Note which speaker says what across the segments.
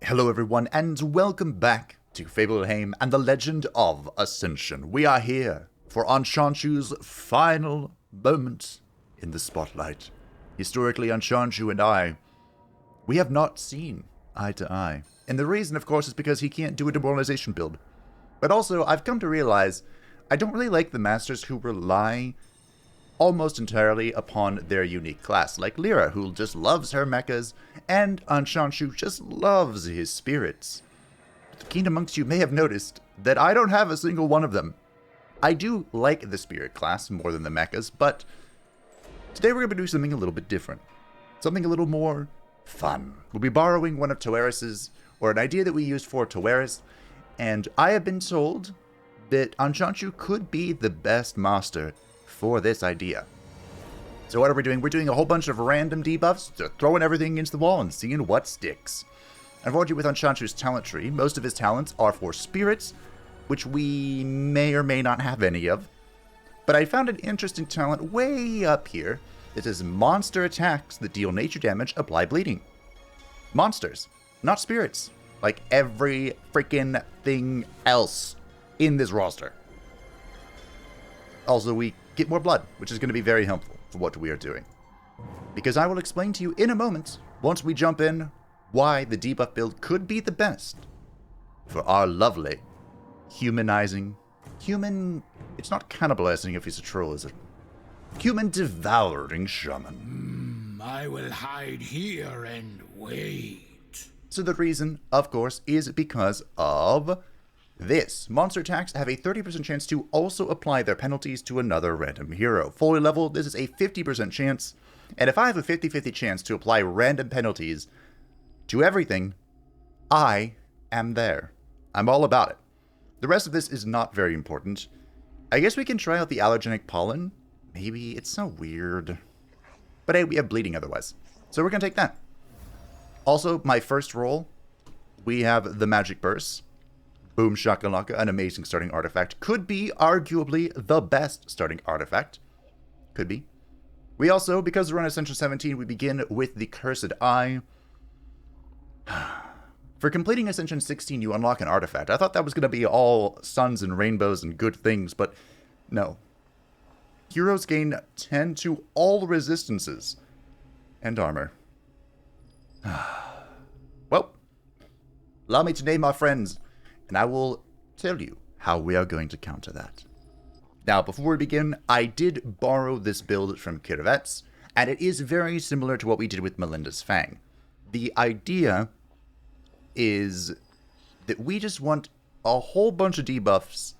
Speaker 1: Hello everyone, and welcome back to Fableheim and the Legend of Ascension. We are here for Anchanchu's final moment in the spotlight. Historically, Anchanchu and we have not seen eye to eye. And the reason, of course, is because he can't do a demoralization build. But also, I've come to realize I don't really like the masters who rely almost entirely upon their unique class, like Lyra, who just loves her mechas, and Anchanchu just loves his spirits. The keen amongst you may have noticed that I don't have a single one of them. I do like the spirit class more than the mechas, but today we're going to do something a little bit different. Something a little more fun. We'll be borrowing one of Toeris's, or an idea that we used for Toeris, and I have been told that Anchanchu could be the best master for this idea. So what are we doing? We're doing a whole bunch of random debuffs, throwing everything against the wall and seeing what sticks. Unfortunately, with Anchanchu's talent tree, most of his talents are for spirits, which we may or may not have any of. But I found an interesting talent way up here that says monster attacks that deal nature damage apply bleeding. Monsters, not spirits, like every freaking thing else in this roster. Also, we get more blood, which is going to be very helpful for what we are doing. Because I will explain to you in a moment, once we jump in, why the debuff build could be the best for our lovely, humanizing, it's not cannibalizing if he's a troll, is it? Human devouring shaman.
Speaker 2: I will hide here and wait.
Speaker 1: So the reason, of course, is because of this. Monster attacks have a 30% chance to also apply their penalties to another random hero. Fully leveled, this is a 50% chance. And if I have a 50-50 chance to apply random penalties to everything, I am there. I'm all about it. The rest of this is not very important. I guess we can try out the allergenic pollen. Maybe. It's so weird. But hey, we have bleeding otherwise. So we're going to take that. Also, my first roll, we have the magic burst. Boom Shakalaka, an amazing starting artifact. Could be arguably the best starting artifact. Could be. We also, because we're on Ascension 17, we begin with the Cursed Eye. For completing Ascension 16, you unlock an artifact. I thought that was going to be all suns and rainbows and good things, but no. Heroes gain 10 to all resistances and armor. Well, allow me to name our friends, and I will tell you how we are going to counter that. Now, before we begin, I did borrow this build from Kirvet's, and it is very similar to what we did with Melinda's Fang. The idea is that we just want a whole bunch of debuffs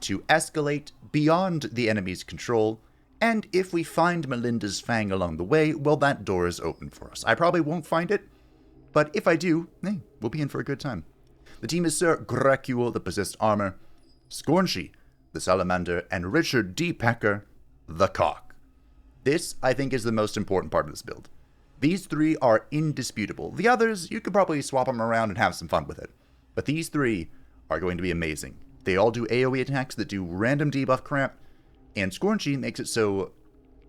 Speaker 1: to escalate beyond the enemy's control, and if we find Melinda's Fang along the way, well, that door is open for us. I probably won't find it, but if I do, hey, we'll be in for a good time. The team is Sir Grecule, the Possessed Armor, Scornchy, the Salamander, and Richard D. Pecker, the Cock. This, I think, is the most important part of this build. These three are indisputable. The others, you could probably swap them around and have some fun with it. But these three are going to be amazing. They all do AoE attacks that do random debuff crap, and Scornchy makes it so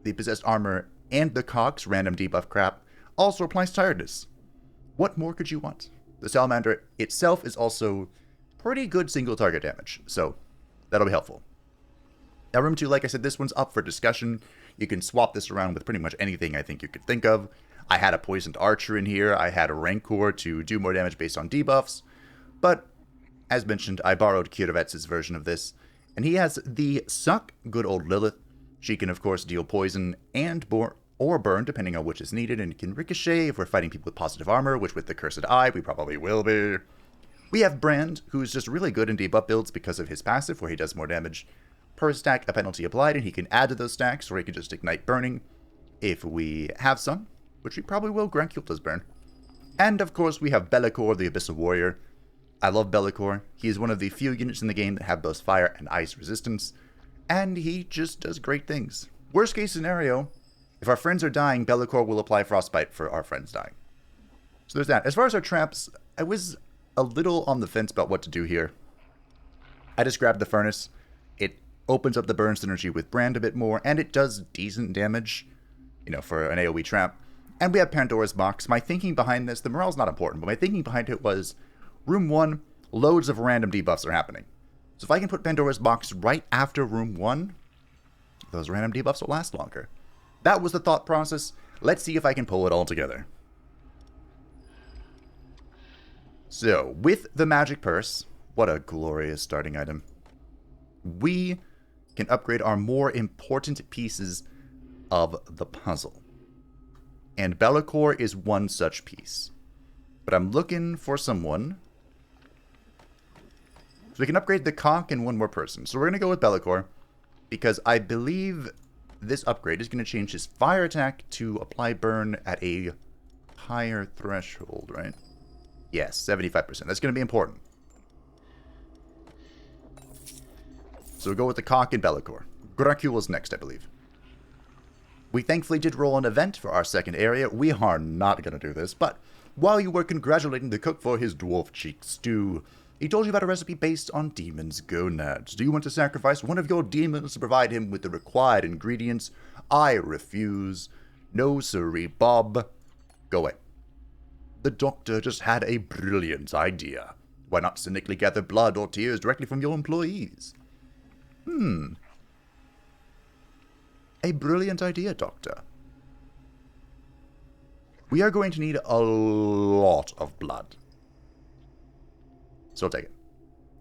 Speaker 1: the Possessed Armor and the Cock's random debuff crap also applies tiredness. What more could you want? The Salamander itself is also pretty good single target damage, so that'll be helpful. Now, Room 2, like I said, this one's up for discussion. You can swap this around with pretty much anything I think you could think of. I had a Poisoned Archer in here. I had a Rancor to do more damage based on debuffs. But, as mentioned, I borrowed Kirvet's version of this, and he has the Suck Good Old Lilith. She can, of course, deal poison and or burn, depending on which is needed, and can ricochet if we're fighting people with positive armor, which with the Cursed Eye, we probably will be. We have Brand, who's just really good in debuff builds because of his passive, where he does more damage per stack, a penalty applied, and he can add to those stacks, or he can just ignite burning if we have some, which we probably will. Grecule does burn. And, of course, we have Be'lakor, the Abyssal Warrior. I love Be'lakor. He is one of the few units in the game that have both fire and ice resistance, and he just does great things. Worst case scenario, if our friends are dying, Be'lakor will apply Frostbite for our friends dying. So there's that. As far as our traps, I was a little on the fence about what to do here. I just grabbed the Furnace. It opens up the burn synergy with Brand a bit more, and it does decent damage, for an AoE trap. And we have Pandora's Box. My thinking behind this, the morale's not important, but my thinking behind it was, Room 1, loads of random debuffs are happening. So if I can put Pandora's Box right after Room 1, those random debuffs will last longer. That was the thought process. Let's see if I can pull it all together. So, with the Magic Purse, what a glorious starting item. We can upgrade our more important pieces of the puzzle. And Be'lakor is one such piece. But I'm looking for someone. So we can upgrade the cock and one more person. So we're going to go with Be'lakor, because I believe this upgrade is going to change his fire attack to apply burn at a higher threshold, right? Yes, 75%. That's going to be important. So we'll go with the cock and Be'lakor. Gracula's next, I believe. We thankfully did roll an event for our second area. We are not going to do this, but while you were congratulating the cook for his dwarf cheek stew, he told you about a recipe based on demons' gonads. Do you want to sacrifice one of your demons to provide him with the required ingredients? I refuse. No siree, Bob. Go away. The doctor just had a brilliant idea. Why not cynically gather blood or tears directly from your employees? A brilliant idea, Doctor. We are going to need a lot of blood. So I'll take it.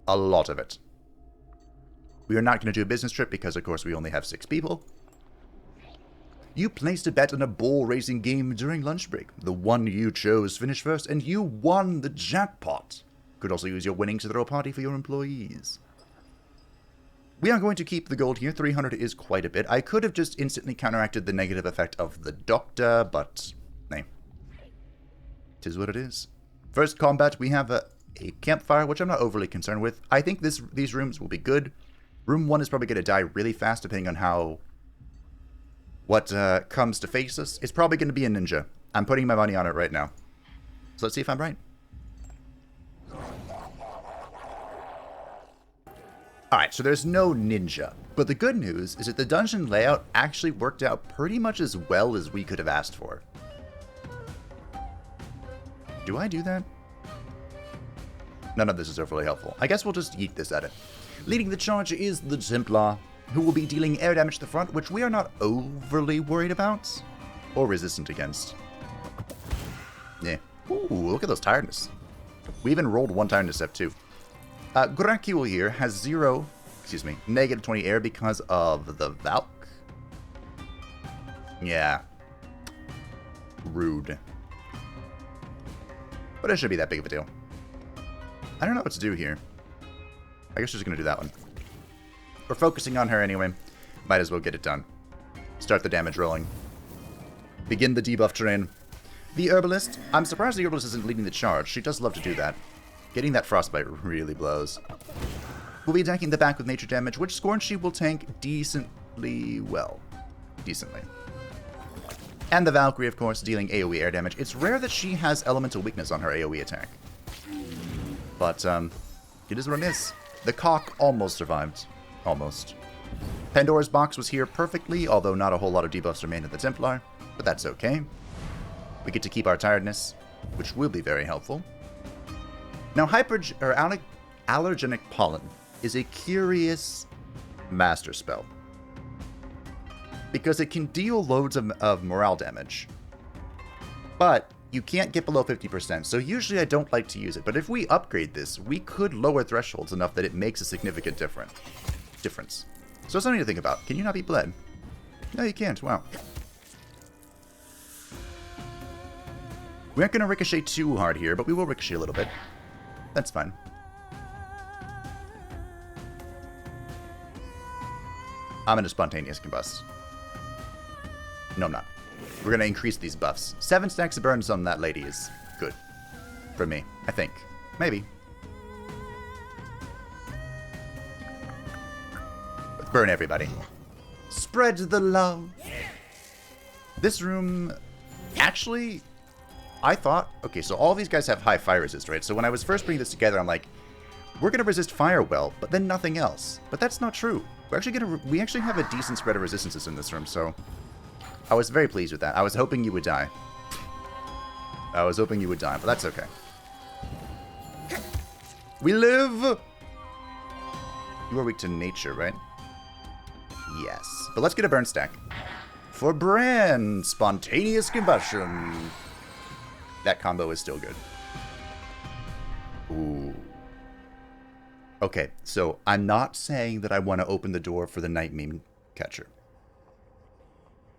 Speaker 1: A lot of it. We are not going to do a business trip because, of course, we only have 6 people. You placed a bet on a ball racing game during lunch break. The one you chose finished first, and you won the jackpot. Could also use your winnings to throw a party for your employees. We are going to keep the gold here. 300 is quite a bit. I could have just instantly counteracted the negative effect of the doctor, but hey. Tis what it is. First combat, we have a campfire, which I'm not overly concerned with. I think these rooms will be good. Room 1 is probably going to die really fast, depending on what comes to face us. It's probably going to be a ninja. I'm putting my money on it right now. So let's see if I'm right. Alright, so there's no ninja. But the good news is that the dungeon layout actually worked out pretty much as well as we could have asked for. Do I do that? None of this is overly helpful. I guess we'll just yeet this at it. Leading the charge is the Templar, who will be dealing air damage to the front, which we are not overly worried about. Or resistant against. Yeah. Ooh, look at those tiredness. We even rolled 1 tiredness step too. Gracule here has negative 20 air because of the Valk. Yeah. Rude. But it shouldn't be that big of a deal. I don't know what to do here. I guess we're just going to do that one. We're focusing on her anyway. Might as well get it done. Start the damage rolling. Begin the debuff train. The Herbalist. I'm surprised the Herbalist isn't leading the charge. She does love to do that. Getting that Frostbite really blows. We'll be attacking the back with nature damage, which Scornchy will tank decently well. Decently. And the Valkyrie, of course, dealing AoE air damage. It's rare that she has elemental weakness on her AoE attack. But, it is what it is. The Cock almost survived. Almost. Pandora's Box was here perfectly, although not a whole lot of debuffs remain at the Templar. But that's okay. We get to keep our tiredness, which will be very helpful. Now, Allergenic Pollen is a curious master spell. Because it can deal loads of morale damage. But you can't get below 50%, so usually I don't like to use it. But if we upgrade this, we could lower thresholds enough that it makes a significant difference. So something to think about. Can you not be bled? No, you can't. Wow. We aren't going to ricochet too hard here, but we will ricochet a little bit. That's fine. I'm going to spontaneous combust. No, I'm not. We're going to increase these buffs. 7 stacks of burns on that lady is good. For me, I think. Maybe. Let's burn everybody. Spread the love. This room, actually, I thought, okay, so all these guys have high fire resist, right? So when I was first putting this together, I'm like, we're going to resist fire well, but then nothing else. But that's not true. We actually have a decent spread of resistances in this room, so I was very pleased with that. I was hoping you would die. I was hoping you would die, but that's okay. We live! You are weak to nature, right? Yes. But let's get a burn stack. For Bran, spontaneous combustion. That combo is still good. Ooh. Okay, so I'm not saying that I want to open the door for the night meme catcher.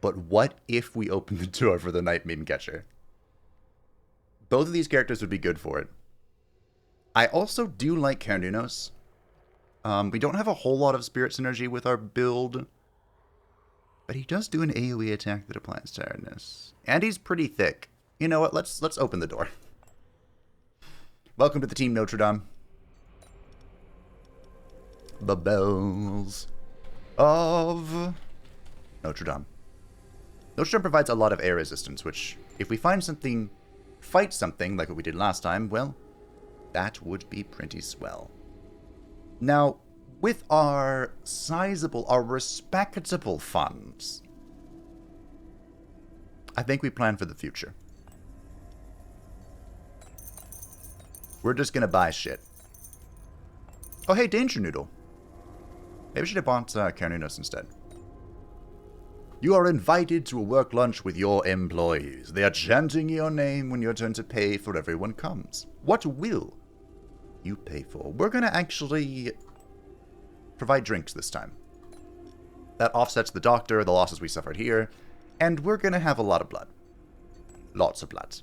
Speaker 1: But what if we open the door for the night meme catcher? Both of these characters would be good for it. I also do like Carnunos. We don't have a whole lot of spirit synergy with our build. But he does do an AoE attack that applies tiredness. And he's pretty thick. You know what? Let's open the door. Welcome to the team, Notre Dame. The bells of Notre Dame. Notre Dame provides a lot of air resistance, which, if we find something, fight something like what we did last time, well, that would be pretty swell. Now, with our sizable, our respectable funds, I think we plan for the future. We're just gonna buy shit. Oh, hey, Danger Noodle. Maybe we should have bought Carnunos instead. You are invited to a work lunch with your employees. They are chanting your name when your turn to pay for everyone comes. What will you pay for? We're gonna actually provide drinks this time. That offsets the doctor, the losses we suffered here, and we're gonna have a lot of blood. Lots of blood.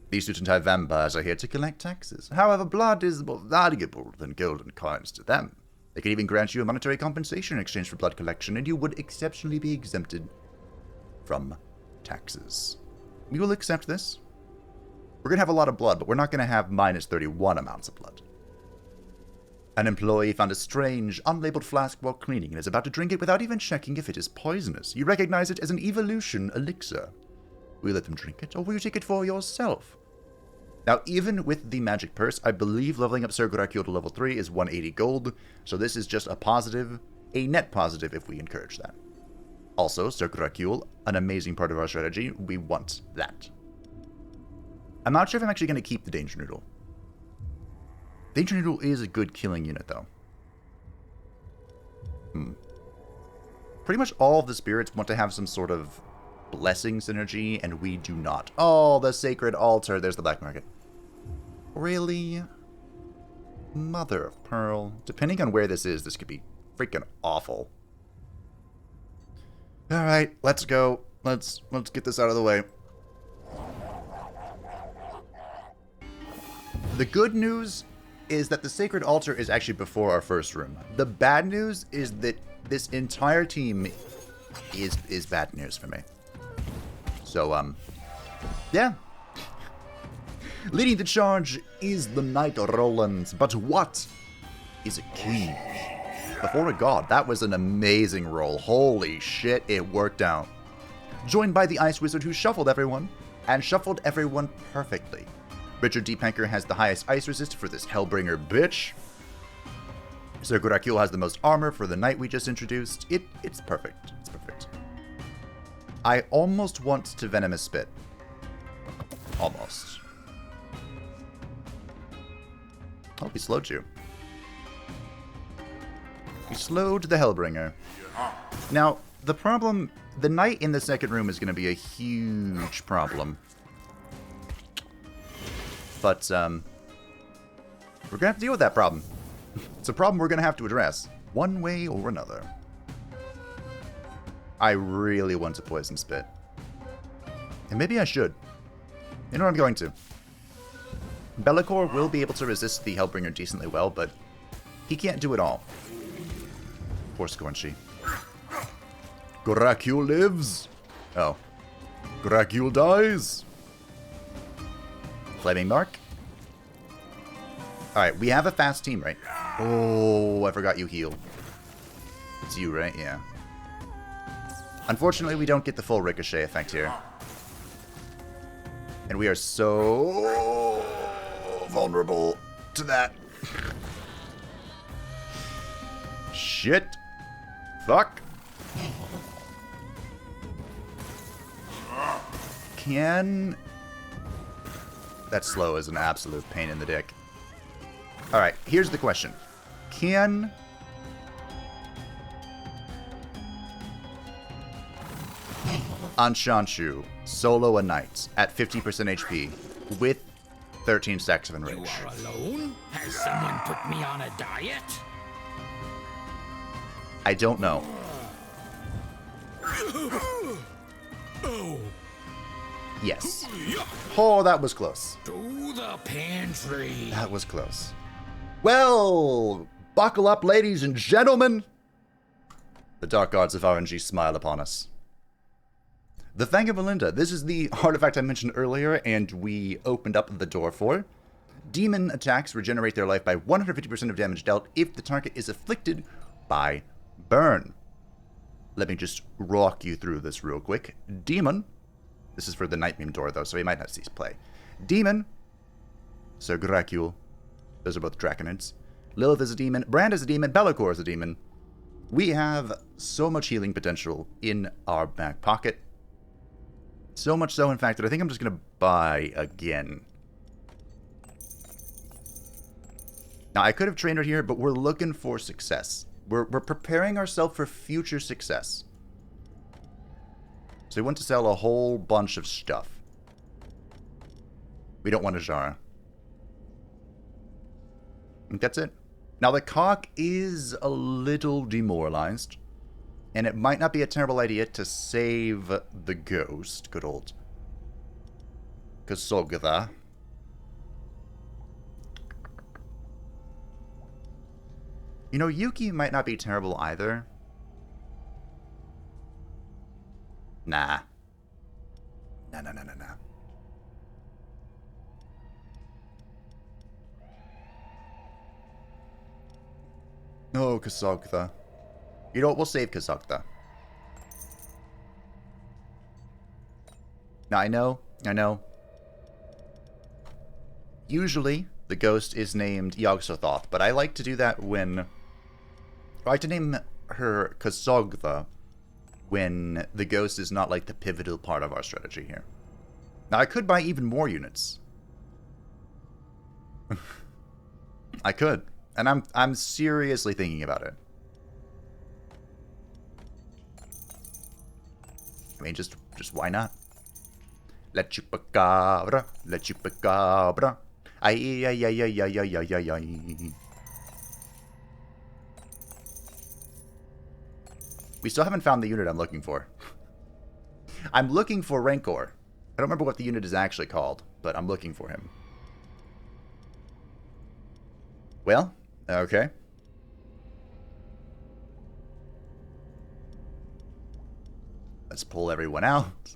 Speaker 1: These student vampires are here to collect taxes. However, blood is more valuable than golden coins to them. They can even grant you a monetary compensation in exchange for blood collection, and you would exceptionally be exempted from taxes. We will accept this. We're gonna have a lot of blood, but we're not gonna have minus 31 amounts of blood. An employee found a strange, unlabeled flask while cleaning and is about to drink it without even checking if it is poisonous. You recognize it as an evolution elixir. Will you let them drink it, or will you take it for yourself? Now, even with the magic purse, I believe leveling up Sir Gurakul to level 3 is 180 gold, so this is just a positive, a net positive if we encourage that. Also, Sir Gurakul, an amazing part of our strategy, we want that. I'm not sure if I'm actually going to keep the Danger Noodle. Danger Noodle is a good killing unit, though. Pretty much all of the spirits want to have some sort of blessing synergy, and we do not. Oh, the sacred altar. There's the black market. Really? Mother of pearl. Depending on where this is, this could be freaking awful. Alright, let's go. Let's get this out of the way. The good news is that the sacred altar is actually before our first room. The bad news is that this entire team is bad news for me. So, yeah. Leading the charge is the Knight Roland, but what is a king? Before a god, that was an amazing roll. Holy shit, it worked out. Joined by the Ice Wizard who shuffled everyone, and shuffled everyone perfectly. Richard D. Panker has the highest ice resist for this Hellbringer bitch. Sir Gurakul has the most armor for the knight we just introduced. It's perfect. It's perfect. I almost want to Venomous Spit. Almost. Oh, we slowed you. We slowed the Hellbringer. Now, the problem... The knight in the second room is going to be a huge problem. But, we're going to have to deal with that problem. It's a problem we're going to have to address. One way or another. I really want to Poison Spit. And maybe I should. You know what I'm going to. Be'lakor will be able to resist the Hellbringer decently well, but he can't do it all. Poor Scornchy. Gurakul lives! Oh. Gurakul dies! Flaming Mark. Alright, we have a fast team, right? Oh, I forgot you heal. It's you, right? Yeah. Unfortunately, we don't get the full ricochet effect here. And we are so vulnerable to that. Shit. Fuck. That slow is an absolute pain in the dick. Alright, here's the question. Can... Anchanchu solo a knight at 50% HP with 13 stacks of enrage?
Speaker 2: You are alone? Has someone put me on a diet?
Speaker 1: I don't know.
Speaker 2: Oh.
Speaker 1: Yes. Oh, that was close.
Speaker 2: To the pantry.
Speaker 1: That was close. Well, buckle up, ladies and gentlemen. The dark gods of RNG smile upon us. The Fang of Melinda. This is the artifact I mentioned earlier, and we opened up the door for. Demon attacks regenerate their life by 150% of damage dealt if the target is afflicted by burn. Let me just walk you through this real quick. Demon. This is for the Night Meme door, though, so he might not cease play. Demon. Sir Gracule. Those are both Draconids. Lilith is a demon. Brand is a demon. Bellicor is a demon. We have so much healing potential in our back pocket. So much so, in fact, that I think I'm just going to buy again. Now, I could have trained her here, but we're looking for success. We're preparing ourselves for future success. So we want to sell a whole bunch of stuff. We don't want a Jara. I think that's it. Now, the cock is a little demoralized. And it might not be a terrible idea to save the ghost. Good old Kasogda. You know, Yuki might not be terrible either. Nah. Nah. Oh, Kasogda. You know what? We'll save Kasogda. Now, I know. Usually, the ghost is named Yog-Sothoth, but I like to do that when... I like to name her Kasogda when the ghost is not, like, the pivotal part of our strategy here. Now, I could buy even more units. I could. And I'm seriously thinking about it. I mean, just why not? La chupacabra, la chupacabra. Ay. We still haven't found the unit I'm looking for. I'm looking for Rancor. I don't remember what the unit is actually called, but I'm looking for him. Well, okay. Let's pull everyone out.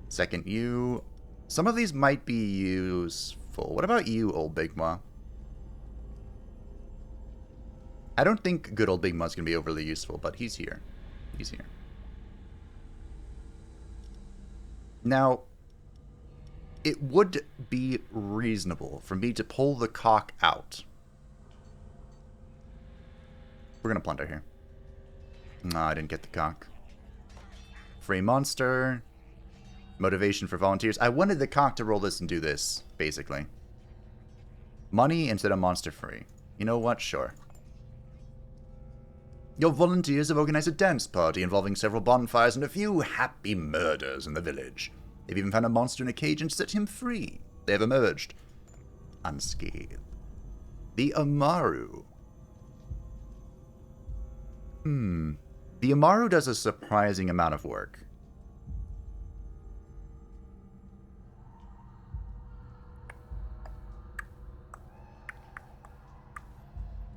Speaker 1: Second you. Some of these might be useful. What about you, old Big Ma? I don't think good old Big Ma's going to be overly useful, but he's here. He's here. Now, it would be reasonable for me to pull the cock out. We're going to plunder here. No, I didn't get the cock. Free monster. Motivation for volunteers. I wanted the cock to roll this and do this, basically. Money instead of monster free. You know what? Sure. Your volunteers have organized a dance party involving several bonfires and a few happy murders in the village. They've even found a monster in a cage and set him free. They have emerged unscathed. The Amaru. The Amaru does a surprising amount of work.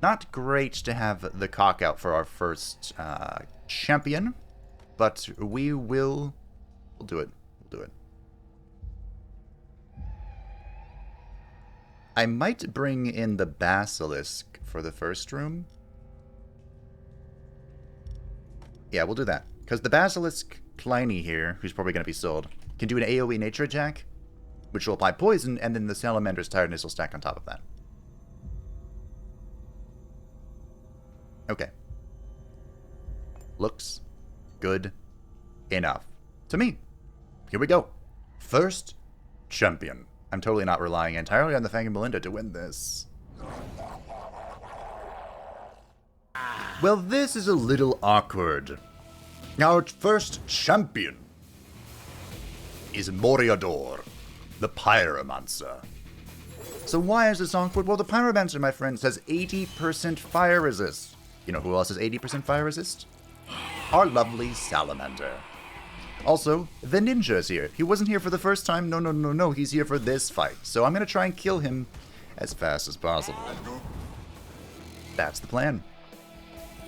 Speaker 1: Not great to have the cock out for our first champion, but we'll do it. We'll do it. I might bring in the Basilisk for the first room. Yeah, we'll do that. Because the Basilisk Pliny here, who's probably going to be sold, can do an AoE nature attack, which will apply poison, and then the Salamander's Tiredness will stack on top of that. Okay. Looks good enough to me. Here we go. First champion. I'm totally not relying entirely on the Fang and Melinda to win this. Well, this is a little awkward. Our first champion is Moriador, the Pyromancer. So why is this awkward? Well, the Pyromancer, my friends, has 80% fire resist. You know who else has 80% fire resist? Our lovely Salamander. Also, the Ninja is here. He wasn't here for the first time. No. He's here for this fight. So I'm going to try and kill him as fast as possible. That's the plan.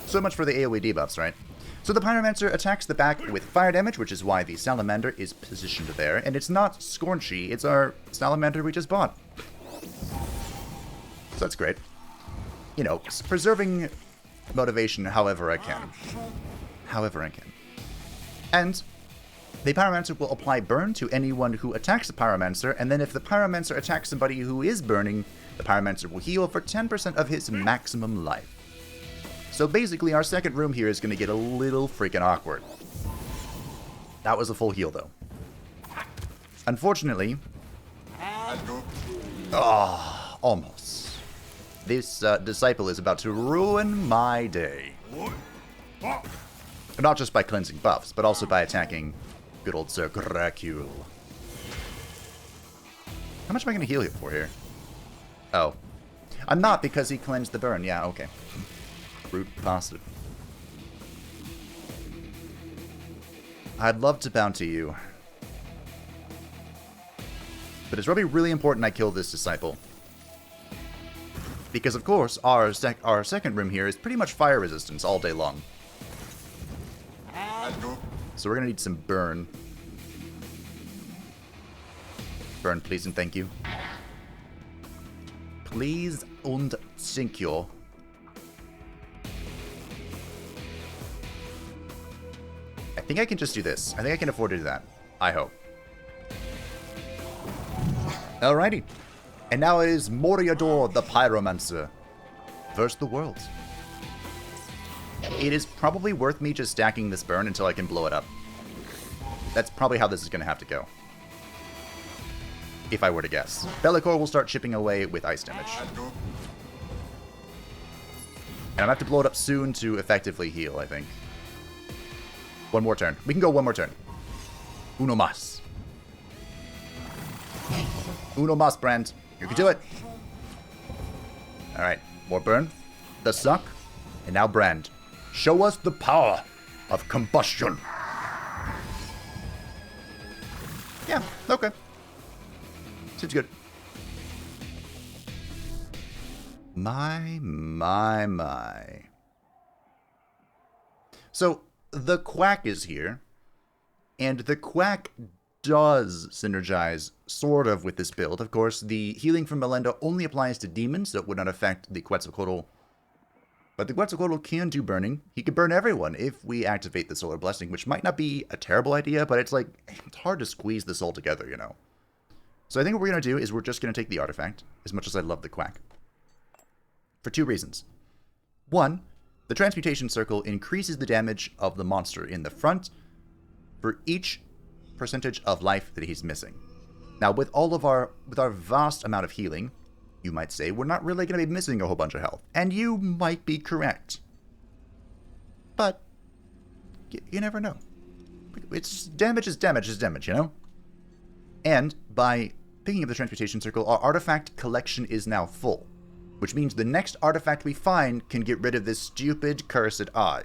Speaker 1: So much for the AoE debuffs, right? So the Pyromancer attacks the back with fire damage, which is why the Salamander is positioned there. And it's not Scornchy, it's our Salamander we just bought. So that's great. You know, preserving motivation however I can. And the Pyromancer will apply burn to anyone who attacks the Pyromancer, and then if the Pyromancer attacks somebody who is burning, the Pyromancer will heal for 10% of his maximum life. So basically, our second room here is going to get a little freaking awkward. That was a full heal, though. Unfortunately... almost. This disciple is about to ruin my day. Not just by cleansing buffs, but also by attacking good old Sir Gracule. How much am I going to heal for here? Oh. I'm not, because he cleansed the burn. Yeah, okay. Brute bastard. I'd love to bounty you. But it's probably really important I kill this disciple. Because, of course, our second room here is pretty much fire resistance all day long. So we're going to need some burn. Burn, please and thank you. Please und thank you. I think I can just do this. I think I can afford to do that. I hope. Alrighty. And now it is Moriador the Pyromancer versus the world. It is probably worth me just stacking this burn until I can blow it up. That's probably how this is going to have to go. If I were to guess. Bellicor will start chipping away with ice damage. And I'm going to have to blow it up soon to effectively heal, I think. One more turn. We can go one more turn. Uno mas. Uno mas, Brand. You can do it. Alright. More burn. The suck. And now Brand. Show us the power of combustion. Yeah, okay. Seems good. My. So, the Quack is here. And the Quack does synergize, sort of, with this build. Of course, the healing from Melinda only applies to demons, so it would not affect the Quetzalcoatl. But the Quetzalcoatl can do burning. He can burn everyone if we activate the Solar Blessing, which might not be a terrible idea, but it's like, it's hard to squeeze this all together, you know. So I think what we're going to do is we're just going to take the Artifact, as much as I love the Quack. For two reasons. One, the Transmutation Circle increases the damage of the monster in the front for each percentage of life that he's missing. Now, with our vast amount of healing, you might say we're not really going to be missing a whole bunch of health. And you might be correct. But you never know. It's damage is damage, you know? And by picking up the Transmutation Circle, our artifact collection is now full. Which means the next artifact we find can get rid of this stupid, cursed eye.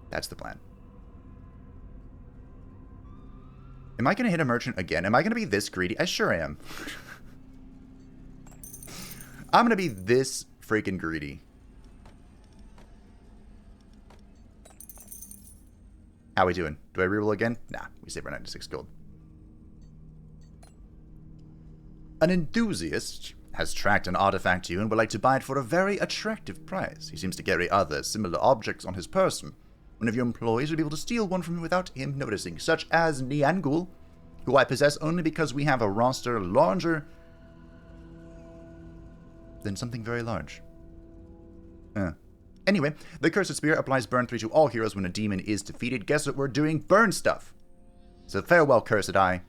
Speaker 1: That's the plan. Am I going to hit a merchant again? Am I going to be this greedy? I sure am. I'm going to be this freaking greedy. How we doing? Do I reroll again? Nah, we save our 96 gold. An enthusiast has tracked an artifact to you and would like to buy it for a very attractive price. He seems to carry other similar objects on his person. One of your employees will be able to steal one from him without him noticing, such as Niangul, who I possess only because we have a roster larger than something very large. Anyway, the Cursed Spear applies Burn 3 to all heroes when a demon is defeated. Guess what we're doing? Burn stuff! So farewell, Cursed Eye.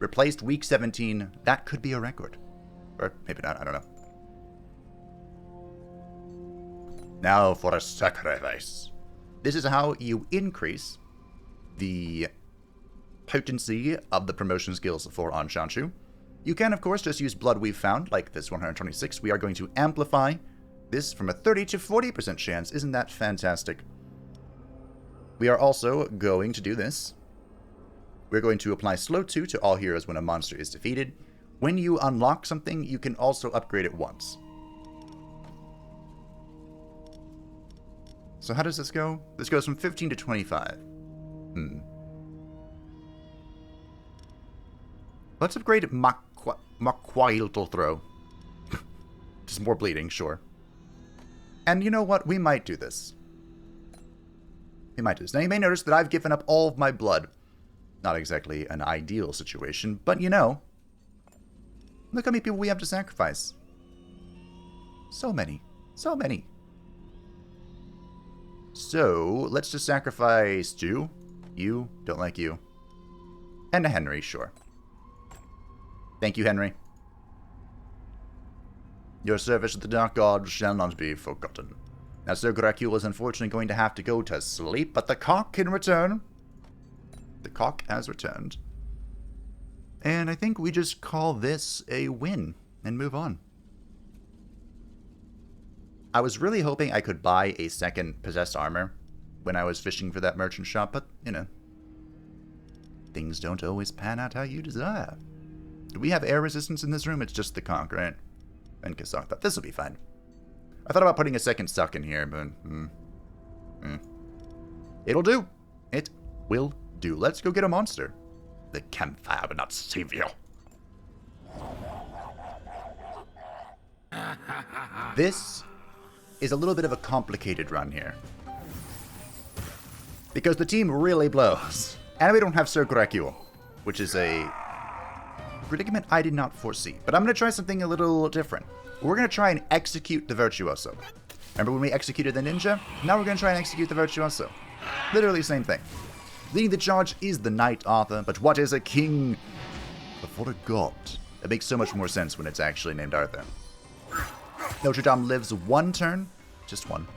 Speaker 1: replaced week 17. That could be a record. Or maybe not, I don't know. Now for a sacrifice. This is how you increase the potency of the promotion skills for Anchanchu. You can, of course, just use blood we've found, like this 126. We are going to amplify this from a 30 to 40% chance. Isn't that fantastic? We are also going to do this. We're going to apply slow 2 to all heroes when a monster is defeated. When you unlock something, you can also upgrade it once. So how does this go? This goes from 15 to 25. Let's upgrade Makwailto Throw. Just more bleeding, sure. And you know what? We might do this. We might do this. Now you may notice that I've given up all of my blood. Not exactly an ideal situation, but you know. Look how many people we have to sacrifice. So many. So many. So, let's just sacrifice you. You, don't like you. And a Henry, sure. Thank you, Henry. Your service to the Dark God shall not be forgotten. Now, Sir Gracule is unfortunately going to have to go to sleep, but the cock can return. The cock has returned. And I think we just call this a win and move on. I was really hoping I could buy a second possessed armor when I was fishing for that merchant shop, but, you know, things don't always pan out how you desire. Do we have air resistance in this room? It's just the conch, right? And Kasach. But this will be fine. I thought about putting a second suck in here, but... It'll do. It will do. Let's go get a monster. The campfire will not save you. This is a little bit of a complicated run here. Because the team really blows. And we don't have Sir Gracule, which is a predicament I did not foresee. But I'm going to try something a little different. We're going to try and execute the Virtuoso. Remember when we executed the Ninja? Now we're going to try and execute the Virtuoso. Literally the same thing. Leading the charge is the Knight Arthur, but what is a king before a god? It makes so much more sense when it's actually named Arthur. Notre Dame lives one turn. Just one.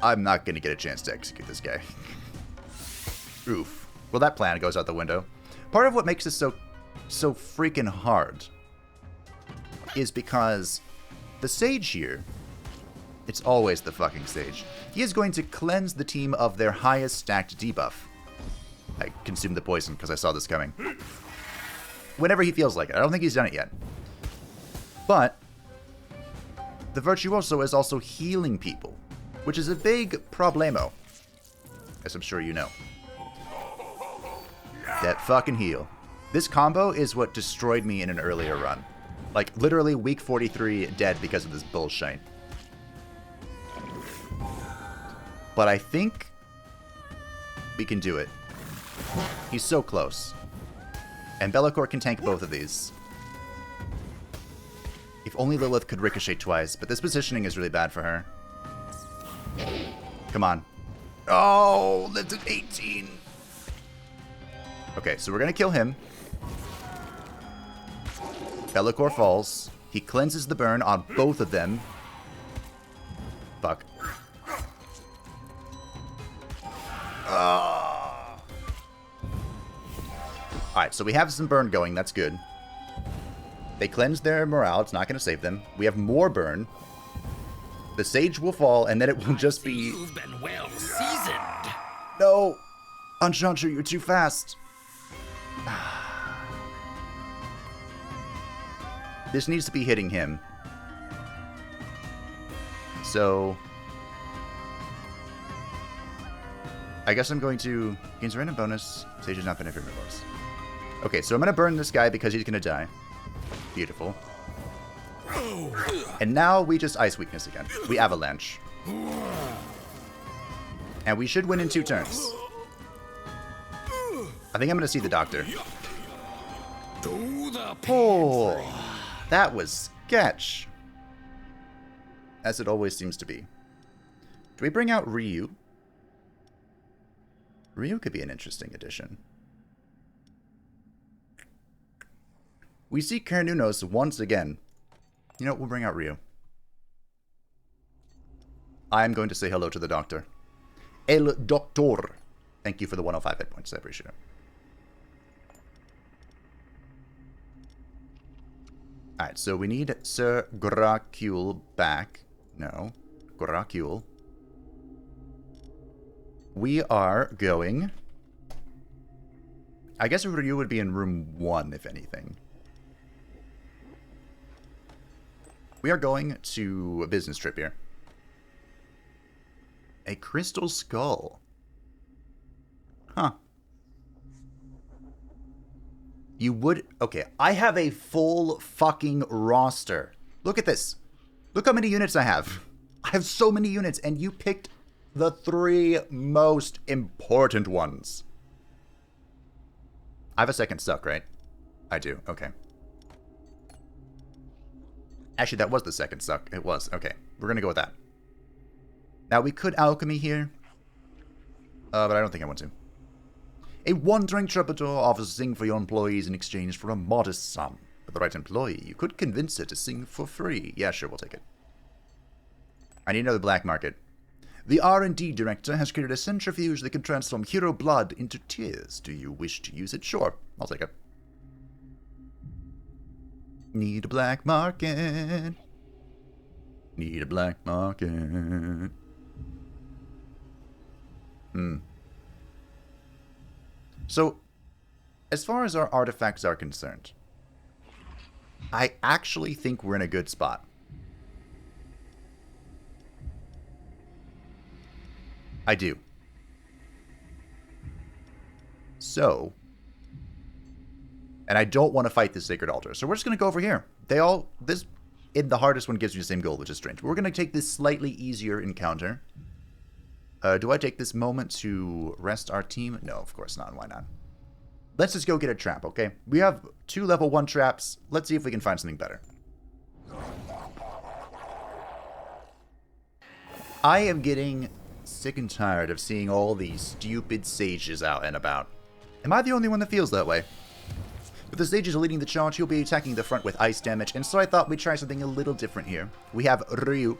Speaker 1: I'm not going to get a chance to execute this guy. Oof. Well, that plan goes out the window. Part of what makes this so freaking hard is because the Sage here, it's always the fucking Sage. He is going to cleanse the team of their highest stacked debuff. I consumed the poison because I saw this coming. Whenever he feels like it. I don't think he's done it yet. But the Virtuoso is also healing people, which is a big problemo, as I'm sure you know. That fucking heal. This combo is what destroyed me in an earlier run. Like, literally week 43 dead because of this bullshit. But I think we can do it. He's so close. And Be'lakor can tank both of these. If only Lilith could ricochet twice, but this positioning is really bad for her. Come on. Oh, that's an 18. Okay, so we're going to kill him. Be'lakor falls. He cleanses the burn on both of them. Fuck. Alright, so we have some burn going. That's good. They cleanse their morale. It's not going to save them. We have more burn. The Sage will fall, and then it will just be...
Speaker 2: You've been well seasoned.
Speaker 1: No! Anchanchu, you're too fast. This needs to be hitting him. So... I guess I'm going to... Gains a random bonus. Sage has not been a favorite bonus. Okay, so I'm going to burn this guy because he's going to die. Beautiful. And now we just Ice Weakness again. We Avalanche. And we should win in 2 turns. I think I'm going to see the doctor. Oh, that was sketch. As it always seems to be. Do we bring out Ryu? Ryu could be an interesting addition. We see Carnunos once again. You know what? We'll bring out Ryu. I'm going to say hello to the doctor. El Doctor. Thank you for the 105 hit points. I appreciate it. Alright, so we need Sir Gracule back. No. Gracule. We are going... I guess Ryu would be in room 1, if anything. We are going to a business trip here. A crystal skull. Huh. You would... Okay, I have a full fucking roster. Look at this. Look how many units I have. I have so many units, and you picked the 3 most important ones. I have a second suck, right? I do, okay. Actually, that was the second suck. It was, okay. We're gonna go with that. Now, we could alchemy here. But I don't think I want to. A wandering troubadour offers to sing for your employees in exchange for a modest sum. For the right employee, you could convince her to sing for free. Yeah, sure, we'll take it. I need another black market. The R&D director has created a centrifuge that can transform hero blood into tears. Do you wish to use it? Sure, I'll take it. Need a black market. Need a black market. So, as far as our artifacts are concerned, I actually think we're in a good spot. I do. So, and I don't want to fight the Sacred Altar, so we're just going to go over here. The hardest one gives you the same goal, which is strange. We're going to take this slightly easier encounter. Do I take this moment to rest our team? No, of course not. Why not? Let's just go get a trap, okay? We have 2 level 1 traps. Let's see if we can find something better. I am getting sick and tired of seeing all these stupid sages out and about. Am I the only one that feels that way? With the sages leading the charge, he'll be attacking the front with ice damage, and so I thought we'd try something a little different here. We have Ryu,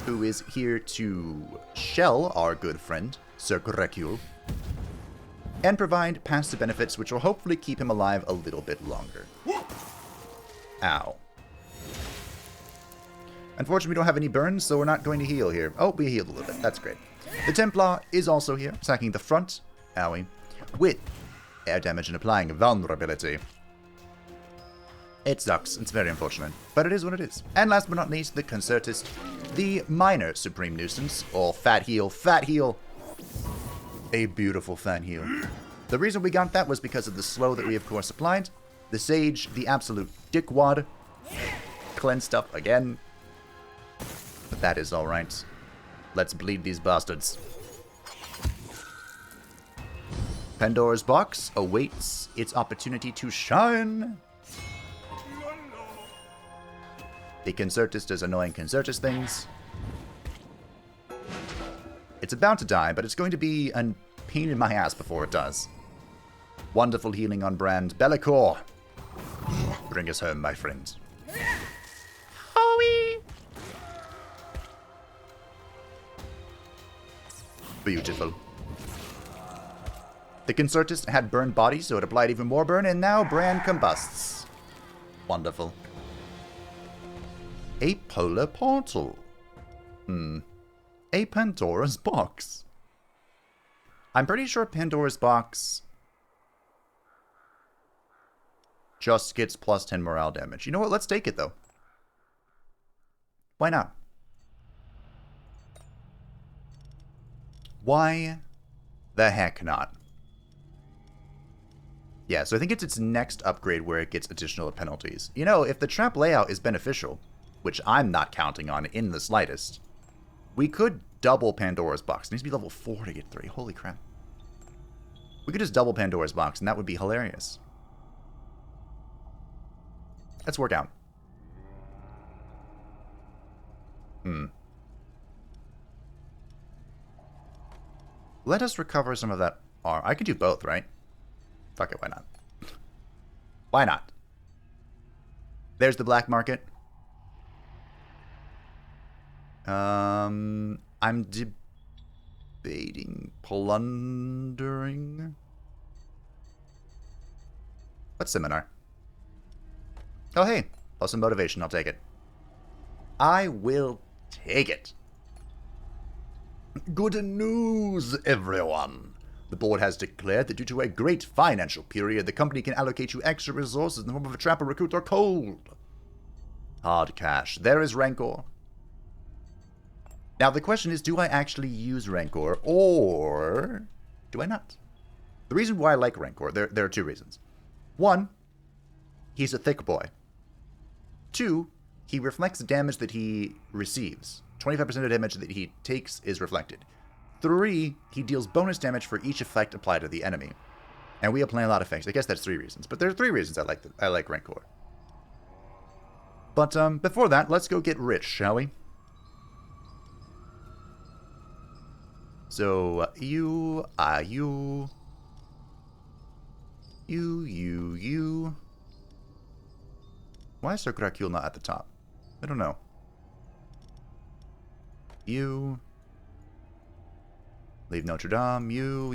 Speaker 1: who is here to shell our good friend, Sir Gracule, and provide passive benefits which will hopefully keep him alive a little bit longer. Ow. Unfortunately, we don't have any burns, so we're not going to heal here. Oh, we healed a little bit. That's great. The Templar is also here, attacking the front, owie, with air damage and applying vulnerability. It sucks. It's very unfortunate. But it is what it is. And last but not least, the Concertist, the minor supreme nuisance, or fat heal. Fat heal. A beautiful fat heal. The reason we got that was because of the slow that we, of course, applied. The Sage, the absolute dickwad. Cleansed up again. But that is alright. Let's bleed these bastards. Pandora's box awaits its opportunity to shine. The Concertist does annoying Concertist things. It's about to die, but it's going to be a pain in my ass before it does. Wonderful healing on brand. Bellicor! Bring us home, my friend. Howie! Beautiful. The Concertist had burned body, so it applied even more burn, and now Bran combusts. Wonderful. A polar portal. A Pandora's box. I'm pretty sure Pandora's box just gets plus 10 morale damage. You know what? Let's take it, though. Why not? Why the heck not? Yeah, so I think it's its next upgrade where it gets additional penalties. You know, if the trap layout is beneficial, which I'm not counting on in the slightest, we could double Pandora's box. It needs to be level 4 to get 3. Holy crap. We could just double Pandora's box, and that would be hilarious. Let's work out. Let us recover some of that armor. I could do both, right? Fuck it, why not? Why not? There's the black market. I'm debating plundering. What seminar? Oh, hey. Plus some motivation. I'll take it. I will take it. Good news, everyone. The board has declared that due to a great financial period, the company can allocate you extra resources in the form of a trapper, recruit, or cold. Hard cash. There is Rancor. Now, the question is, do I actually use Rancor, or do I not? The reason why I like Rancor, there are two reasons. One, he's a thick boy. Two, he reflects the damage that he receives. 25% of damage that he takes is reflected. 3, he deals bonus damage for each effect applied to the enemy. And we apply a lot of effects. I guess that's 3 reasons. But there are 3 reasons I like Rancor. But before that, let's go get rich, shall we? So, you. Why is Sir Gracule not at the top? I don't know. You. Leave Notre Dame. You.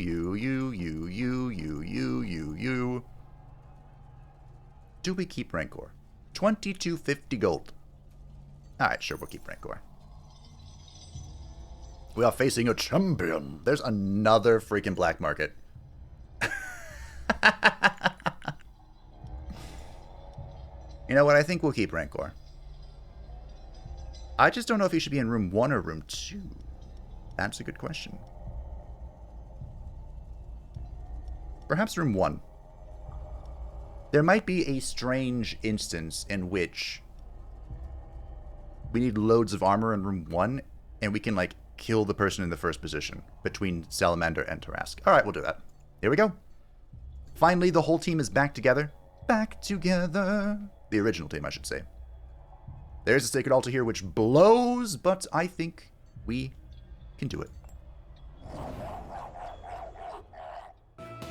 Speaker 1: Do we keep Rancor? 2250 gold. Alright, sure, we'll keep Rancor. We are facing a champion. There's another freaking black market. You know what? I think we'll keep Rancor. I just don't know if he should be in room 1 or room 2. That's a good question. Perhaps room 1. There might be a strange instance in which we need loads of armor in room 1, and we can, like, kill the person in the first position between Salamander and Tarask. Alright, we'll do that. Here we go. Finally, the whole team is back together. Back together. The original team, I should say. There's a Sacred Altar here which blows, but I think we can do it.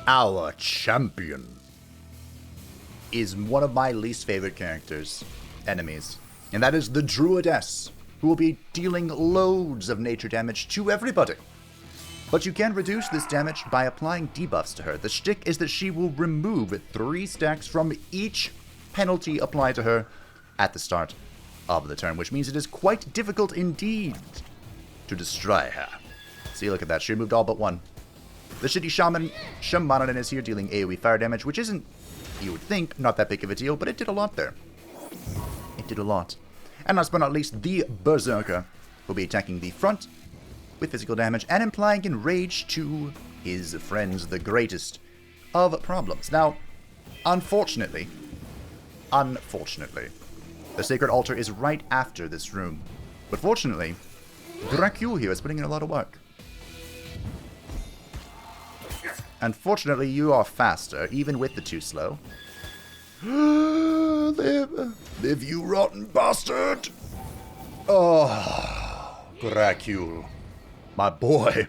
Speaker 1: Our champion is one of my least favorite enemies, and that is the Druidess, who will be dealing loads of nature damage to everybody. But you can reduce this damage by applying debuffs to her. The shtick is that she will remove 3 stacks from each penalty applied to her at the start of the turn, which means it is quite difficult indeed to destroy her. See, look at that. She removed all but 1. The shitty Shaman is here dealing AoE fire damage, which isn't, you would think, not that big of a deal, but it did a lot there. It did a lot. And last but not least, the Berserker will be attacking the front with physical damage and implying enrage to his friends, the greatest of problems. Now, unfortunately, the Sacred Altar is right after this room. But fortunately, Gracule here is putting in a lot of work. Unfortunately, you are faster, even with the 2 slow. Live, you rotten bastard! Oh, Gracule. My boy.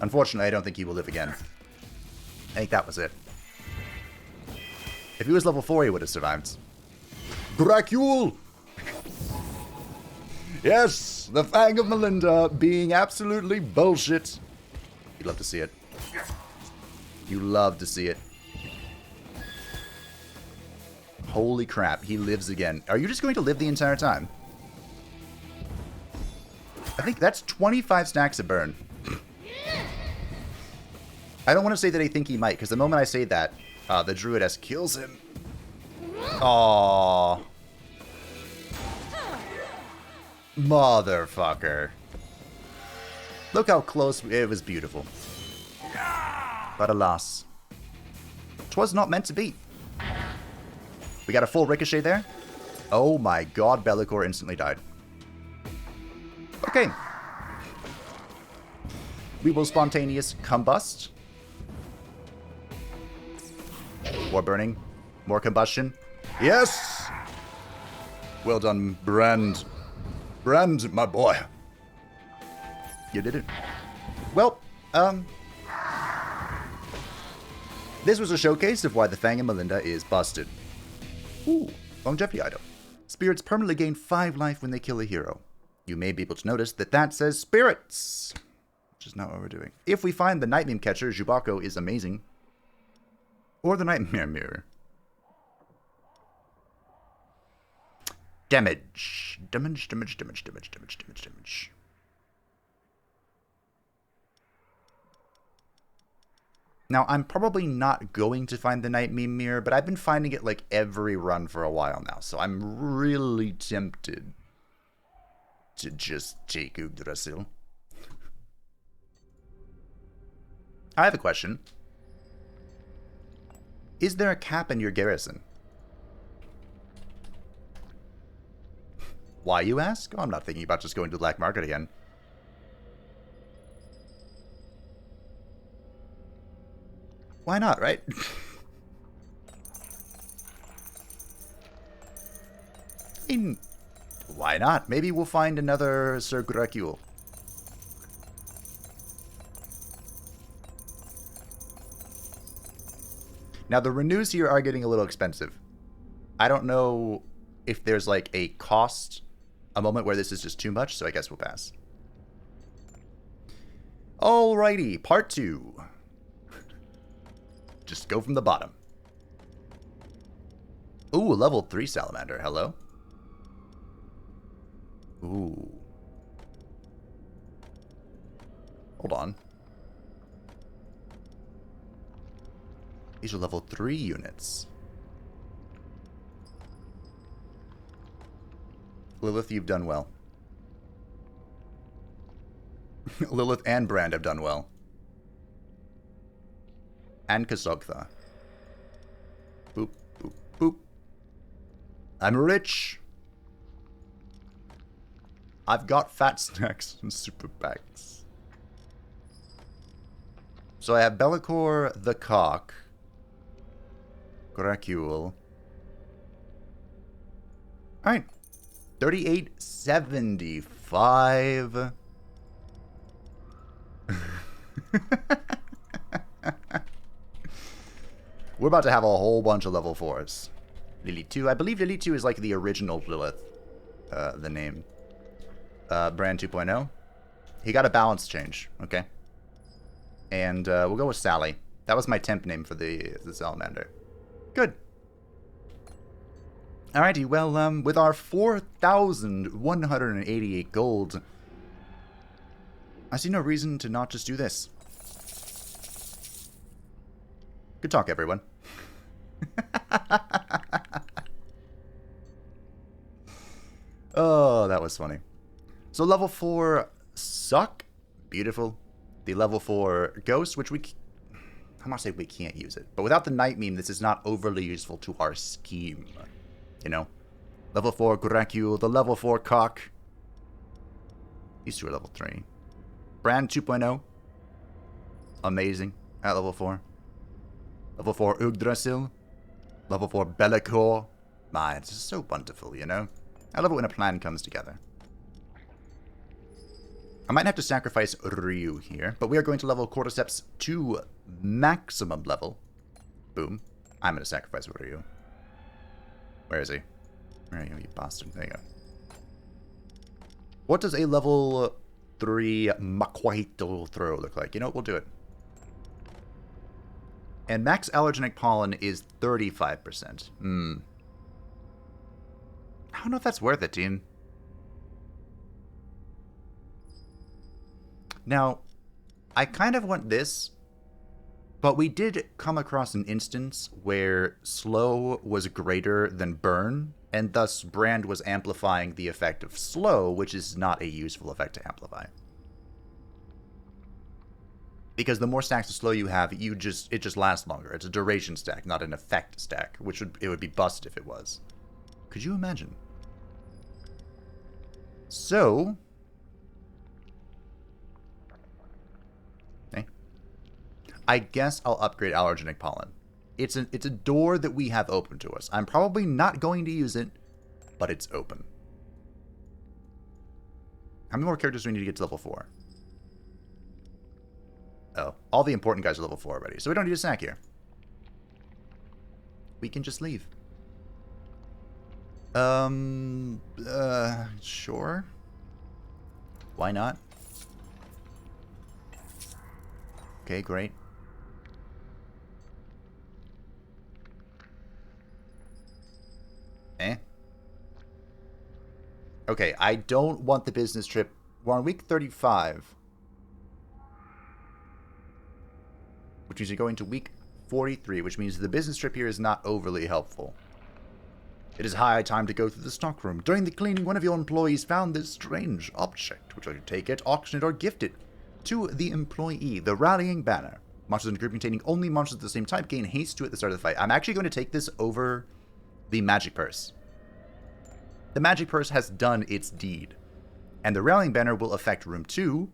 Speaker 1: Unfortunately, I don't think he will live again. I think that was it. If he was level 4, he would have survived. Gracule! Yes, the Fang of Melinda being absolutely bullshit. You'd love to see it. You love to see it. Holy crap, he lives again. Are you just going to live the entire time? I think that's 25 stacks of burn. I don't want to say that I think he might, because the moment I say that, the Druidess kills him. Aww. Motherfucker. Look how close. It was beautiful. But alas, 'twas not meant to be. We got a full ricochet there. Oh my god, Bellicor instantly died. Okay. We will spontaneous combust. More burning. More combustion. Yes! Well done, Brand. Brand, my boy. You did it. Well, This was a showcase of why the Fang and Melinda is busted. Ooh, longevity item. Spirits permanently gain 5 life when they kill a hero. You may be able to notice that that says spirits, which is not what we're doing. If we find the Night Meme Catcher, Jubako is amazing. Or the Nightmare Mirror. Damage. Damage. Now, I'm probably not going to find the Night Meme Mirror, but I've been finding it like every run for a while now, so I'm really tempted to just take Yggdrasil. I have a question. Is there a cap in your garrison? Why, you ask? Oh, I'm not thinking about just going to the black market again. Why not, right? I mean, why not? Maybe we'll find another Sir Gracule. Now, the renews here are getting a little expensive. I don't know if there's like a cost, a moment where this is just too much, so I guess we'll pass. Alrighty, part 2. Just go from the bottom. Ooh, level 3 salamander. Hello. Ooh. Hold on. These are level 3 units. Lilith, you've done well. Lilith and Brand have done well. And Kasogtha. Boop, boop, boop. I'm rich. I've got fat snacks and super packs. So I have Be'lakor the Cock. Gracule. Alright. 3875. We're about to have a whole bunch of level 4s. Lily 2. I believe Lily 2 is like the original Lilith. The name. Brand 2.0. He got a balance change. Okay. And we'll go with Sally. That was my temp name for the salamander. Good. Alrighty, well, with our 4,188 gold, I see no reason to not just do this. Good talk, everyone. Oh, that was funny. So level 4 Suck, beautiful. The level 4 Ghost, which I'm not saying we can't use it, but without the Night Meme, this is not overly useful to our scheme. You know? Level 4 Gracule, the level 4 Cock. These two are level 3. Brand 2.0. Amazing at level 4. Level 4 Yggdrasil. Level 4 Be'lakor. My, it's just so wonderful, you know? I love it when a plan comes together. I might have to sacrifice Ryu here, but we are going to level Cordyceps to maximum level. Boom. I'm going to sacrifice Ryu. Where is he? Where are you bastard? There you go. What does a level 3 Maquaito throw look like? You know what? We'll do it. And max allergenic pollen is 35%. I don't know if that's worth it, team. Now, I kind of want this, but we did come across an instance where slow was greater than burn, and thus Brand was amplifying the effect of slow, which is not a useful effect to amplify. Because the more stacks of slow you have, it just lasts longer. It's a duration stack, not an effect stack, which it would be busted if it was. Could you imagine? So, okay. I guess I'll upgrade allergenic pollen. It's a door that we have open to us. I'm probably not going to use it, but it's open. How many more characters do we need to get to level 4? Oh, all the important guys are level 4 already, so we don't need a snack here. we can just leave. Sure. Why not? Okay, great. Okay, I don't want the business trip. We're on week 35. Which means you're going to week 43, which means the business trip here is not overly helpful. It is high time to go through the stockroom. During the cleaning, one of your employees found this strange object, which I could take it, auction it, or gift it to the employee. The rallying banner. Monsters in a group containing only monsters of the same type gain haste to at the start of the fight. I'm actually going to take this over the magic purse. The magic purse has done its deed. And the rallying banner will affect room 2.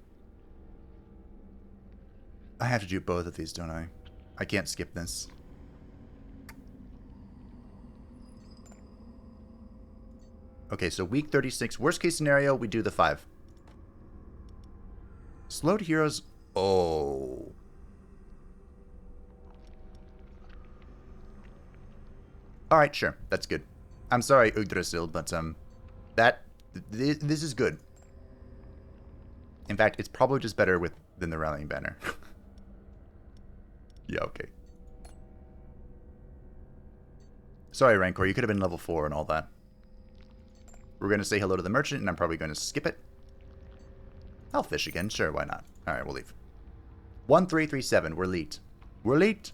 Speaker 1: I have to do both of these, don't I? I can't skip this. Okay, so week 36. Worst case scenario, we do the 5. Slowed heroes. Oh. Alright, sure. That's good. I'm sorry, Yggdrasil, but, this is good. In fact, it's probably just better than the rallying banner. Yeah, okay. Sorry, Rancor, you could have been level 4 and all that. We're going to say hello to the merchant, and I'm probably going to skip it. I'll fish again. Sure, why not? Alright, we'll leave. 1337, we're late. We're late.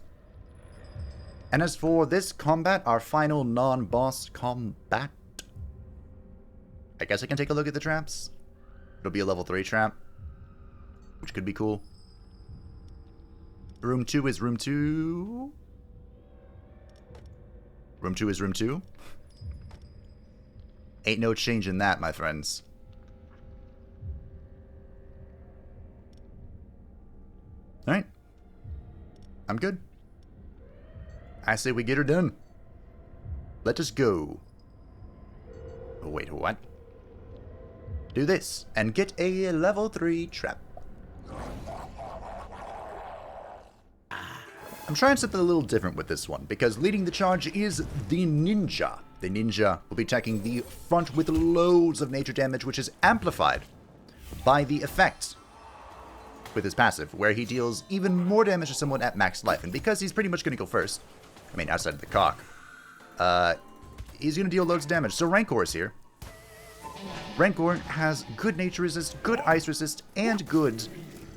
Speaker 1: And as for this combat, our final non-boss combat, I guess I can take a look at the traps. It'll be a level 3 trap, which could be cool. Room 2 is room 2. Room 2 is room 2. Ain't no change in that, my friends. Alright. I'm good. I say we get her done. Let us go. Oh, wait, what? Do this and get a level 3 trap. I'm trying something a little different with this one, because leading the charge is the ninja. The ninja will be attacking the front with loads of nature damage, which is amplified by the effect with his passive, where he deals even more damage to someone at max life. And because he's pretty much going to go first, I mean, outside of the cock, he's going to deal loads of damage. So Rancor is here. Rancor has good nature resist, good ice resist, and good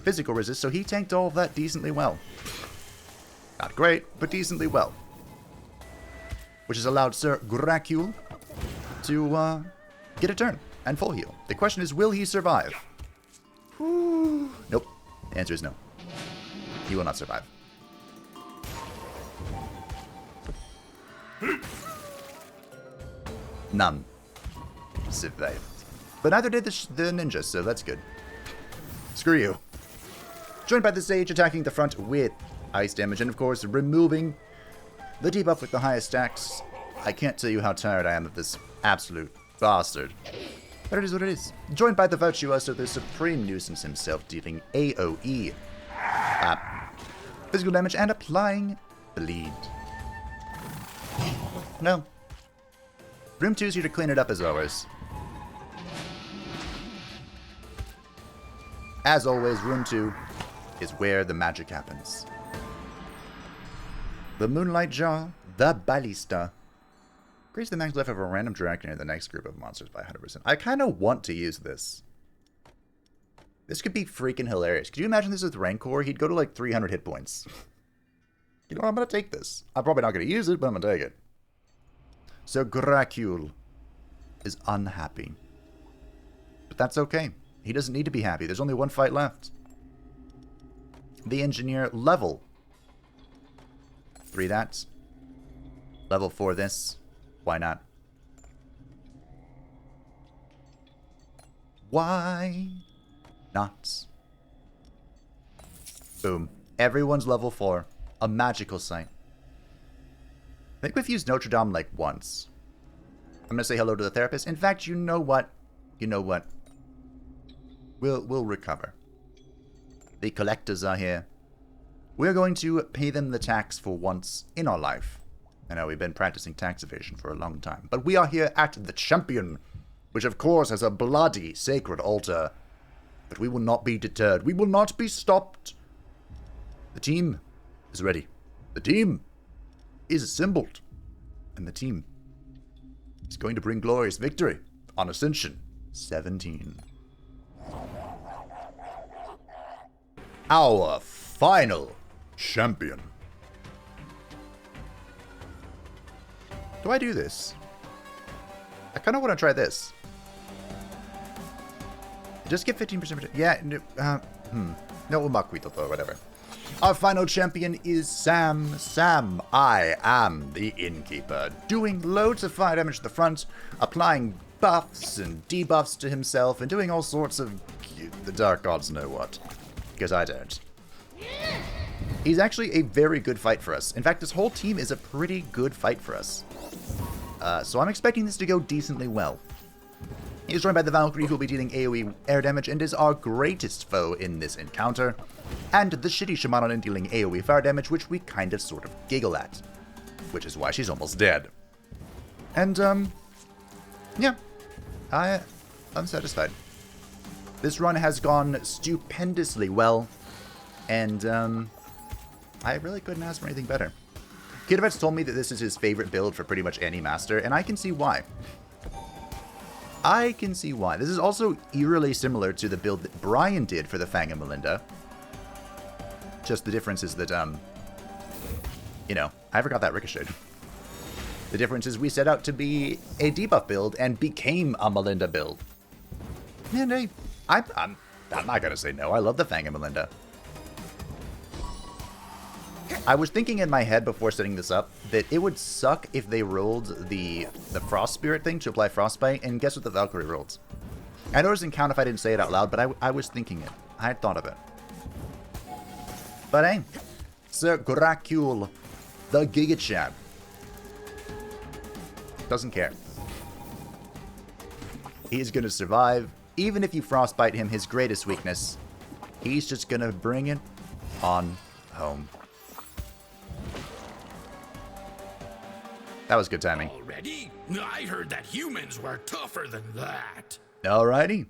Speaker 1: physical resist, so he tanked all of that decently well. Not great, but decently well. Which has allowed Sir Gracule to get a turn and full heal. The question is, will he survive? Nope. The answer is no. He will not survive. None survived. But neither did the ninja, so that's good. Screw you. Joined by the sage, attacking the front with ice damage, and of course, removing the debuff with the highest stacks. I can't tell you how tired I am of this absolute bastard. But it is what it is. Joined by the virtuoso, the supreme nuisance himself, dealing AoE. Physical damage and applying bleed. No. Room 2 is here to clean it up as always. As always, room 2 is where the magic happens. The Moonlight Jaw, the Ballista. Increase the max life of a random dragon in the next group of monsters by 100%. I kind of want to use this. This could be freaking hilarious. Could you imagine this with Rancor? He'd go to like 300 hit points. You know what? I'm going to take this. I'm probably not going to use it, but I'm going to take it. So Gracule is unhappy. But that's okay. He doesn't need to be happy. There's only one fight left. The engineer level 3 that. Level 4 this. Why not? Why not? Boom. Everyone's level 4. A magical sight. I think we've used Notre Dame like once. I'm going to say hello to the therapist. In fact, you know what? You know what? We'll recover. The collectors are here. We're going to pay them the tax for once in our life. I know we've been practicing tax evasion for a long time, but we are here at the Champion, which of course has a bloody sacred altar. But we will not be deterred. We will not be stopped. The team is ready. The team is assembled. And the team is going to bring glorious victory on Ascension 17. Our final champion. Do I do this? I kind of want to try this. Just get 15%. Yeah, no, Maquito, or whatever. Our final champion is Sam. Sam, I am the Innkeeper, doing loads of fire damage to the front, applying buffs and debuffs to himself, and doing all sorts of... the Dark Gods know what. Because I don't. He's actually a very good fight for us. In fact, this whole team is a pretty good fight for us. So I'm expecting this to go decently well. He's joined by the Valkyrie, who will be dealing AoE air damage and is our greatest foe in this encounter, and the shitty Shaman dealing AoE fire damage, which we kind of sort of giggle at, which is why she's almost dead. And, yeah, I'm satisfied. This run has gone stupendously well, and, I really couldn't ask for anything better. Kidovets told me that this is his favorite build for pretty much any master, and I can see why. I can see why. This is also eerily similar to the build that Brian did for the Fang and Melinda. Just the difference is that, you know, I forgot that ricocheted. The difference is we set out to be a debuff build and became a Melinda build. And I'm not gonna say no. I love the Fang and Melinda. I was thinking in my head before setting this up that it would suck if they rolled the Frost Spirit thing to apply Frostbite, and guess what the Valkyrie rolled? I know it doesn't count if I didn't say it out loud, but I was thinking it. I had thought of it. But hey, Sir Gracule, the Giga Champ, doesn't care. He's gonna survive, even if you Frostbite him his greatest weakness. He's just gonna bring it on home. That was good timing.
Speaker 2: Already? I heard that humans were tougher than that.
Speaker 1: Alrighty.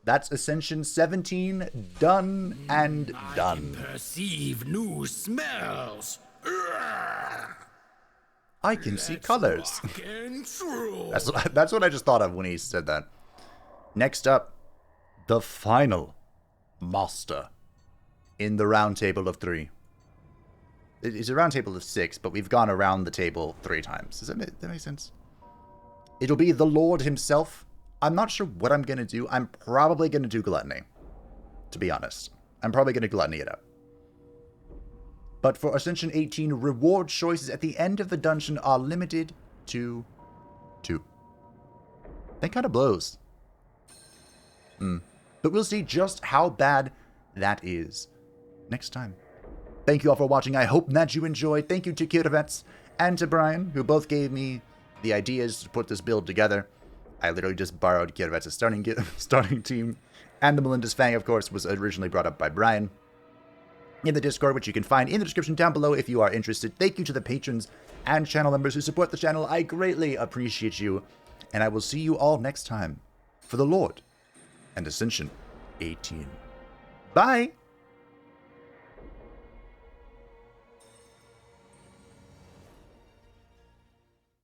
Speaker 1: That's Ascension 17 done and done.
Speaker 2: I can perceive new smells.
Speaker 1: I can see colors.
Speaker 2: Through.
Speaker 1: That's what I just thought of when he said that. Next up, the final master in the round table of 3. It's a round table of 6, but we've gone around the table 3 times. Does that make sense? It'll be the Lord himself. I'm not sure what I'm going to do. I'm probably going to do Gluttony, to be honest. I'm probably going to Gluttony it up. But for Ascension 18, reward choices at the end of the dungeon are limited to 2. That kind of blows. But we'll see just how bad that is next time. Thank you all for watching. I hope that you enjoyed. Thank you to Kidovets and to Brian, who both gave me the ideas to put this build together. I literally just borrowed Kidovets' starting team. And the Melinda's Fang, of course, was originally brought up by Brian in the Discord, which you can find in the description down below if you are interested. Thank you to the patrons and channel members who support the channel. I greatly appreciate you. And I will see you all next time for the Lord and Ascension 18. Bye!